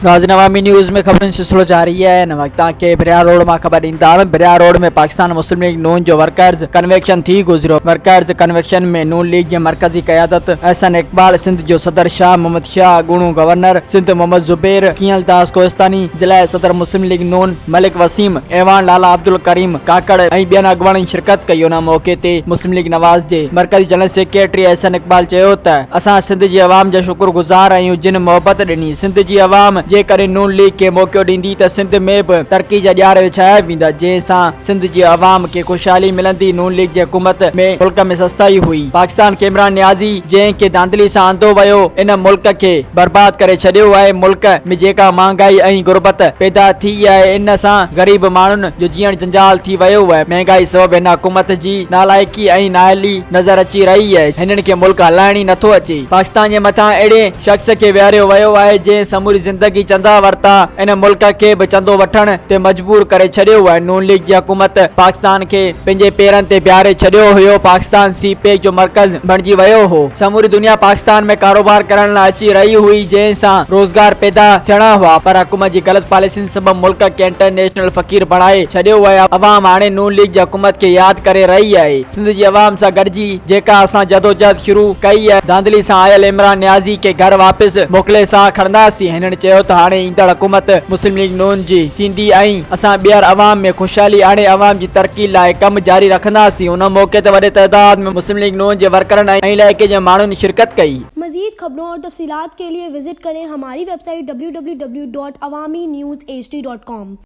नाज़रीन अवामी न्यूज़ में खबरों सिलसिलो जारी है। इन वक्त के भिरयारोड में खबर ईंदा। भिरयारोड में पाकिस्तान मुस्लिम लीग नून जो वर्कर्ज कन्वेंशन थी गुजरियो। वर्कर्ज कन्वेंशन में नून लीग की मरकजी क़यादत एहसन इकबाल, सिंध जो सदर शाह मोहम्मद शाह, गुणू गवर्नर सिंध मोहम्मद जुबैर, कियल दास कोहिस्तानी, जिला सदर मुस्लिम लीग नून मलिक वसीम, ऐवान लाला अब्दुल करीम काकड़ ऐं ॿियनि अॻुवाणनि शिरकत कई। उन मौके ते मुस्लिम लीग नवाज़ जे मरकजी जनरल सेक्रेटरी एहसन इकबाल चयो त असां सिंध जी अवाम जा शुक्रगुज़ार आहियूं जिन मोहब्बत ॾिनी। सिंध जी अवाम जे करे नून लीग के मौक़ो ॾींदी त सिंध में भी तरक्की जा ॾियार विछाया वेंदा, जंहिंसां सिंध जी अवाम के खुशहाली मिलंदी। नून लीग जी हुकूमत में मुल्क में सस्ताई हुई। पाकिस्तान के इमरान न्याज़ी जंहिंखे धांधली सां आंदो वियो इन मुल्क के बर्बाद करे छॾियो आहे। मुल्क में जेका महांगाई ऐं गुरबत पैदा थी आहे इन सां गरीब माण्हुनि जो जीअण जंजाल थी वियो आहे। महांगाई सबब इन हुकूमत जी नालायकी ऐं नाअहली नज़र अची रही आहे। हिननि खे मुल्क हलाइण ई नथो अचे। पाकिस्तान जे मथां अहिड़े शख्स के विहारियो वियो आहे जंहिं समूरी जिंदगी चंदा वरता इन मुल्क के भी चंदो वठण ते मजबूर करे छॾियो आहे। नून लीग जी हुकूमत पाकिस्तान के पंहिंजे पेरनि ते बीहारे छॾियो हुयो। पाकिस्तान सी पैक जो मरकज़ बणिजी वियो हो। समूरी दुनिया पाकिस्तान में कारोबार करण लाइ अची रही हुई, जंहिंसां रोजगार पैदा थियणा हुआ, पर हुकूमत जी ग़लत पॉलिसियुनि सबब मुल्क के इंटरनेशनल फ़कीर बणाए छॾियो आहे। अवाम हाणे नून लीग जी हुकूमत के याद करे रही आहे। सिंध जी अवाम सां गॾिजी जेका असां जदोजहद शुरू कई आहे, धांधली सां आयल इमरान न्याज़ी के घर वापसि मोकिले सां खणंदासीं। हिननि चयो त हाणे ईंदड़ हुकूमत मुस्लिम लीग नून जी थींदी ऐं असां ॿीहर अवाम में खुशहाली आणे अवाम जी तरक्की लाइ कम जारी रखंदासीं। उन मौके ते वॾे तइदाद में मुस्लिम लीग नून जे वर्करनि ऐं इलाइके जे माण्हुनि शिरकत कई। मज़ीद खबरों और तफसीलात के लिए विजिट करें हमारी वेबसाइट www.awamiNewsHD.com।